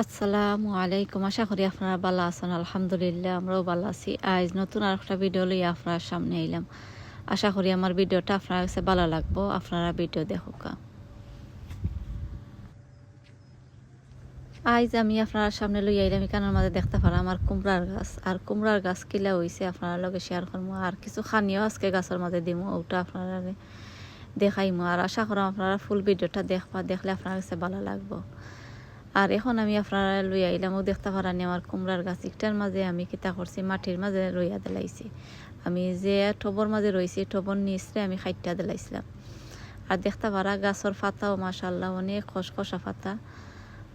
আসসালামু আলাইকুম। আশা করি আপনারা ভালো আছেন। আলহামদুলিল্লাহ আমরাও ভালো আছি। আজ নতুন আরেকটা ভিডিও লইয়া আপনার সামনে আইলাম। আশা করি আমার ভিডিওটা আপনার কাছে ভালো লাগবো। আপনারা ভিডিও দেখুক। আজ আমি আপনার সামনে লইয়া আইলাম এখানের মাঝে দেখতে পারা আমার কুমড়ার গাছ। আর কুমড়ার গাছ কিলা হইছে আপনার লগে শেয়ার করবো। আর কিছু খানিও আজকে গাছের মাঝে দিমু, ওটা আপনারা দেখাইমু। আর আশা করি আপনারা ফুল ভিডিওটা দেখলে আপনার কাছে ভালো লাগবো। আর এখন আমি আপনারা লইয়া আইলাম, ও দেখতে পারানি আমার কুমড়ার গাছ একটার মাঝে আমি কিতা করছি, মাটির মাঝে রইয়া দিলাইছি। আমি যে টবর মাঝে রয়েছি টবর নিচে আমি খাইটা দিলাইছিলাম। আর দেখতে পারা গাছের পাতাও মাশাআল্লাহ অনেক খসখসা পাতা।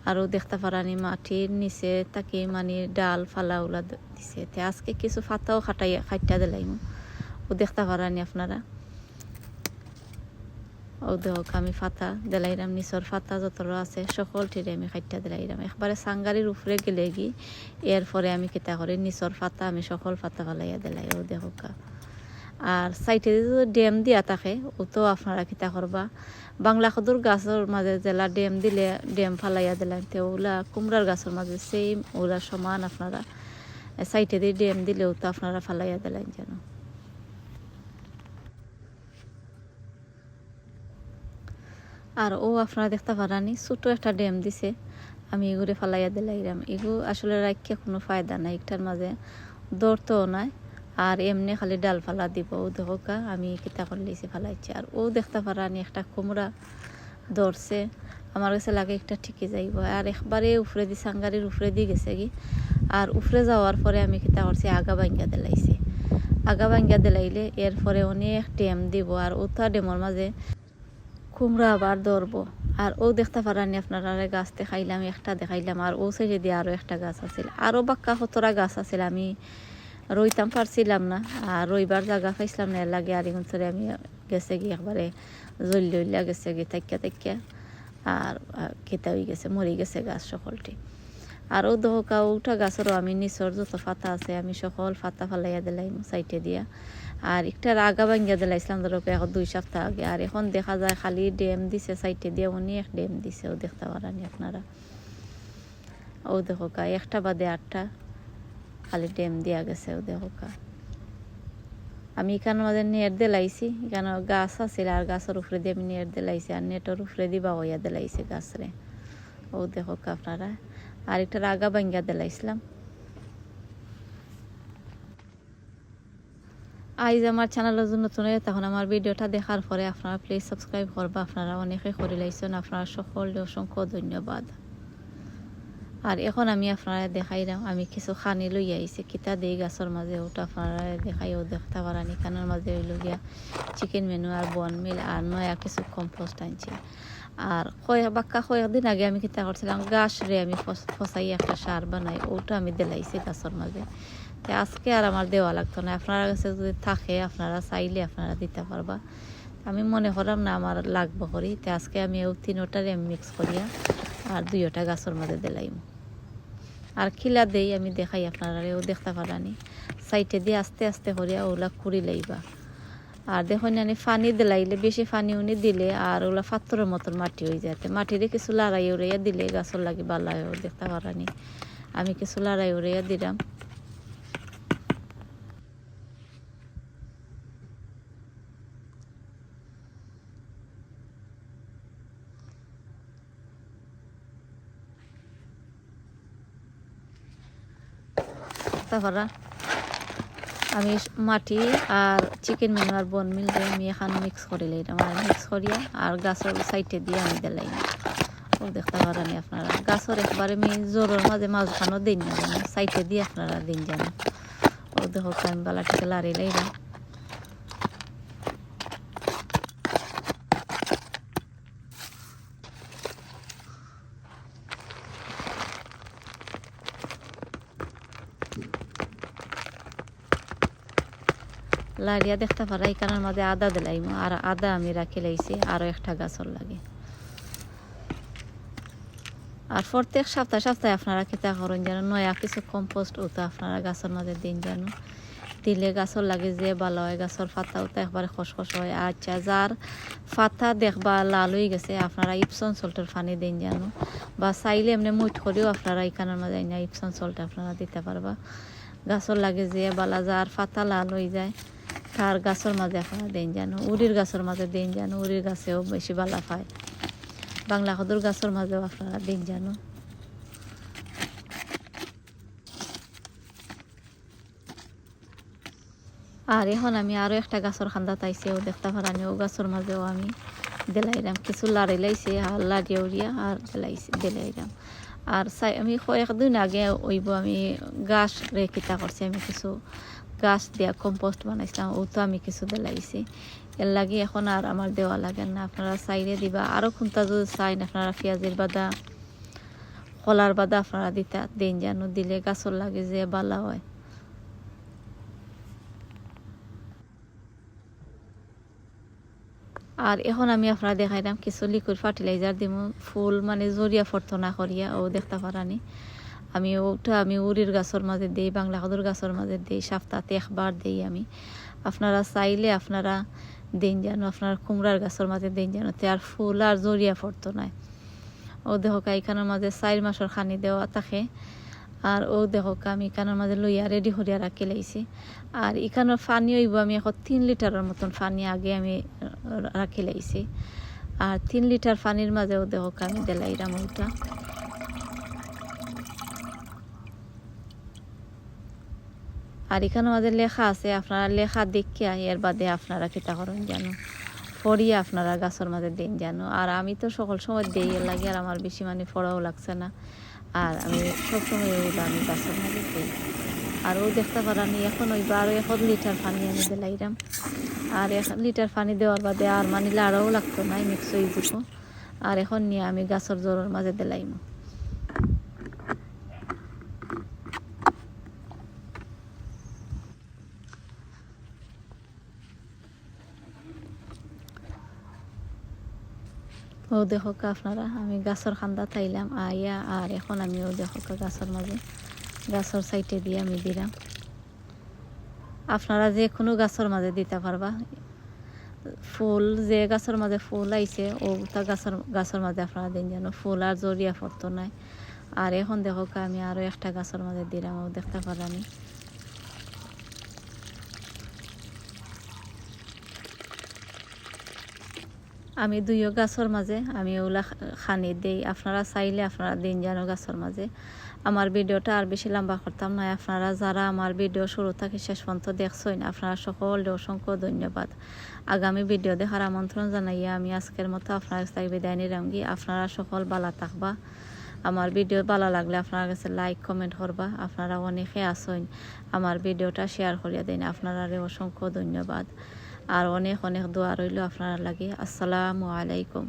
আরও দেখতে পারানি মাটির নিচে তাকে মানে ডাল ফালা উলা দিছে। তে আজকে কিছু পাতাও খাইটা দিলাইম, ও দেখতে পারানি আপনারা। ও দেখ আমি ফাতা দিলাইরাম, নিচর ফাতা যতটা আছে সকলটিরে আমি খাইটা দিলাইরাম। একবারে সাঙ্গারির উপরে গেলে গি এরপরে আমি কিতা করি নিচর ফাতা আমি সকল ফাতা ফালাইয়া দিলাই। ও দেখুক। আর সাইটে যে ড্যাম দিয়া থাকে ও তো আপনারা কিতা করবা, বাংলা খদুর গাছের মাঝে জেলা ড্যাম দিলে ড্যাম ফালাইয়া দিলাম। তো ওলা কুমড়ার গাছের মাঝে সেম ওলা সমান আপনারা সাইটে দিয়ে ড্যাম দিলেও তো আপনারা ফালাইয়া দিলেন যেন। আর ও আপনারা দেখতে পারানি ছোট একটা ড্যাম দিছে, আমি এগুলো ফালাইয়া দিলাইরাম। এগু আসলে রাখিয়া কোনো ফায়দা নাই, একটার মাঝে দৌড়তেও নাই। আর এমনি খালি ডাল ফালা দিব। ও দেখা আমি কিতা করলেছি ফালাইছি। আর ও দেখতে পারানি একটা কুমড়া ধরছে, আমার কাছে লাগে একটা ঠিকই যাইব। আর একবারে উফরে দি সাঙ্গারির উফরে দিয়ে গেছে কি। আর উফরে যাওয়ার পরে আমি কিতা করছি আগা ভাঙ্গা দিলাইছি। আগা ভাঙ্গা দিলাইলে এরপরে অনেক ড্যাম দিব। আর ওটা ড্যামের মাঝে কুমড়া আবার ধরবো। আর ও দেখতে পারানি আপনারা গাছ দেখাইলাম, একটা দেখাইলাম। আর ও সাইডে দিয়ে আরও একটা গাছ আছিল, আরও বাক্কা কতটা গাছ আছিল। আমি রইতাম পারছিলাম না, আর রইবার জায়গা পাইছিলাম না। এর লাগে আর এখন ধরে আমি গেছে গিয়ে একবারে জল্লা গেছে গিয়ে তাকিয়া আর খেতে হয়ে গেছে, মরে গেছে গাছ সকলটি। আর ও দহকা উঠা গাছেরও আমি নিচর যত ফাতা আছে আমি সকল ফাতা ফালাইয়া দিলাম সাইটে দিয়া। আর একটা আগা ভাঙ্গিয়া দিলাইছিলাম ধরো এখন 2 সপ্তাহ আগে। আর এখন দেখা যায় খালি ড্যাম দিছে সাইটে দিয়ে, অনেক ড্যাম দিছে। ও দেখতে পারানি আপনারা। ও দেখোকা একটা বাদে 8টা খালি ড্যাম দিয়া গেছে। ও দেখোকা আমি এখানের মাঝে নেট দিলাইছি, এখানে গাছ আছিল আর গাছের উপরে দিয়ে আমি নেট দিলাইছি। আর নেটের উপরে দিবা হইয়া দিলাইছি গাছরে। ও দেখোকা আপনারা। আর একটা আগা ভাঙ্গা দিলাইছিলাম। আইজ আমার চ্যানেলের জন্য নতুন হয়ে তখন আমার ভিডিওটা দেখার পরে আপনারা প্লিজ সাবস্ক্রাইব করবা। আপনারা অনেকে করে লাইছেন, আপনারা সকলে অসংখ্য ধন্যবাদ। আর এখন আমি আপনারা দেখাইলাম আমি কিছু খানি লই আইছি কিতা দেই গাছের মাঝে, ওটা আপনারা দেখাইও দেখতে পারানি। কানের মাঝে হইল গিয়া চিকেন মেনু আর বন মিল আর নয়া কিছু কম্পোস্ট আনছি। আর কয়েকদিন আগে আমি কিতা করছিলাম গাছ রে আমি ফসাই একটা সার বানাই, ওটা আমি দিলাইছি গাছের মাঝে। তো আজকে আর আমার দেওয়া লাগতো না, আপনার কাছে যদি থাকে আপনারা চাইলে আপনারা দিতে পারবা। আমি মনে করলাম না আমার লাগবো করি, তো আজকে আমি ও 3টারে আমি মিক্স করিয়া আর 2টা গাছের মাঝে দিলাইম। আর খিলা দেই আমি দেখাই আপনারা, ও দেখতে পারানি সাইটে দিয়ে আস্তে আস্তে করিয়া ওগুলা কুড়ি লাইবা। আর দেখুন আমি পানি দিলাইলে বেশি পানি উনি দিলে আর ওগুলা পাথরের মতন মাটি হয়ে যায়। মাটিরে কিছু লড়াই উড়াইয়া দিলে গাছের লাগে ভালো হয়। দেখতে পারানি আমি কিছু লড়াই উড়াইয়া দিলাম। তারপরে আমি মাটি আর চিকেন মেনু আর বন মিল দিয়ে আমি এখানে মিক্স করে লাইলাম। আর মিক্স করিয়া আর গাছের সাইডে দিয়ে আমি দিলাম। ও দেখতে পারানি আপনারা গাছের একবারে আমি জোরের মাঝে মাঝখানো দিন না জানি, সাইডে দিয়ে আপনারা দিন জানি। ও দেখো আমি বালাটিকে লাড়ি লাইলাম। লাড়িয়া দেখতে পারা এখানের মাঝে আদা দিলাইম। আর আদা আমি রাখি লাইছি আরও একটা গাছের লাগে। আর প্রত্যেক সপ্তাহে আপনারা কিতা করেন যেন নয়া কিছু কম্পোস্ট ওটা আপনারা গাছের মাঝে দিন যেন। দিলে গাছর লাগে যে ভালো হয়, গাছর পাতাও তো একবারে খসখস হয়। আচ্ছা, যার পাতা দেখবা লাল হয়ে গেছে আপনারা ইপসন সল্টের পানি দিন জানো, বা চাইলে এমনি মুঠ করেও আপনারা এখানের মাঝে না ইপসন সল্ট আপনারা দিতে পারবা। গাছর লাগে যে বালা, যার পাতা লাল হয়ে যায় তার গাছর মাঝে আপনারা দিন জানো, উড়ির গাছর মাঝে দিন জানো, উড়ির গাছেও বেশি বালা পায়। বাংলা কদুর গাছর মাঝেও আপনারা দিন জানো। আর এখন আমি আরও একটা গাছর খান্দা তাইছে, ও দেখতে পারানি, ও গাছর মাঝেও আমি দিলাইলাম কিছু লাড়ি লাইছে, আর লাড়িয়া উড়িয়া আর দিলাইলাম। আর আমি কয়েকদিন আগে ওইব আমি গাছ রেখিতা করছি, আমি কিছু গাছ দিয়া কম্পোস্ট বানাইছিলাম, ও তো আমি কিছু দিলাইছি। এর লাগে এখন আর আমার দেওয়া লাগে না, আপনারা চাইলে দিবা। আরও খুন্তা যদি চাইন আপনারা পেঁয়াজের বাদা, কলার বাদা আপনারা দিন জানো, দিলে গাছর লাগে যে বালা হয়। আর এখন আমি আপনারা দেখাইলাম কিছু লিকুইড ফার্টিলাইজার দিব, ফুল মানে জরিয়া ফর্তনা করিয়া, ও দেখতে পারানি। আমি উড়ির গাছর মাঝে দিই, বাংলা কদুর গাছর মাঝে দিই, সপ্তাহে একবার দিই আমি। আপনারা চাইলে আপনারা দিন জানো, আপনার কুমড়ার গাছর মাঝে দিন জানো, আর ফুল আর জরিয়া ফর্তনায়। ও দেখো এখানের মাঝে 4 মাসের খানি দেওয়া থাকে। আর ও দেখো আমি এখানের মাঝে লইয়া রেডি করিয়া রাখি লাইছি। আর এখানের পানি হইব আমি এখন 3 লিটারের মতন পানি আগে আমি রাখি লাইছি। আর 3 লিটার পানির মাঝেও দেখো আমি দিলাইলাম ওইটা। আর এখানের মাঝে লেখা আছে, আপনারা লেখা দেখিয়া এর বাদে আপনারা কিতা করেন জানো, ফড়িয়ে আপনারা গাছের মাঝে দিন জানো। আর আমি তো সকল সময় দিই, এর লাগে আর আমার বেশি মানে ফড়াও লাগছে না। আর আমি সবসময় ওইগুলো আমি গাছের মাঝে দিই। আর ও দেখতে পারানি এখন ওই 1 লিটার পানি আমি দিলাইলাম। আর 1 লিটার পানি দেওয়ার বাদে আর মানে লাড়াও লাগতো না, মিক্স হয়ে যাব। আর এখন নিয়ে আমি গাছের জোরের মাঝে দিলাইম। ও দেখো আপনারা আমি গাছের খান্দা থাইলাম আইয়া, আর এখন আমি ও দেখো গাছের মাঝে গাছের সাইডে দিয়ে আমি দিলাম। আপনারা যে কোনো গাছের মাঝে দিতে পারবা, ফুল যে গাছের মাঝে ফুল আইছে ওটা গাছের মাঝে আপনারা দিন জানো, ফুল আর জরিয়া পড়তো নাই। আর এখন দেখো আমি আরও একটা গাছের মাঝে দিলাম, ও দেখতে পারানি। আমি 2 গাছের মাঝে আমি ওগুলা খানি দেই, আপনারা চাইলে আপনারা দিন জানো গাছের মাঝে। আমার ভিডিওটা আর বেশি লম্বা করতাম না। আপনারা যারা আমার ভিডিও শুরু থেকে শেষ পর্যন্ত দেখছেন, আপনারা সকলকে অসংখ্য ধন্যবাদ। আগামী ভিডিও দেখার আমন্ত্রণ জানাইয়া আমি আজকের মতো আপনার কাছে বিদায় নিলাম। আপনারা সকল ভালো থাকবা। আমার ভিডিও ভালো লাগলে আপনার কাছে লাইক কমেন্ট করবা। আপনারা অনেকে আসেন আমার ভিডিওটা শেয়ার করিয়া দেন, আপনারা অসংখ্য ধন্যবাদ। আর অনেক অনেক দোয়া রইল আপনারা লাগে। আসসালামু আলাইকুম।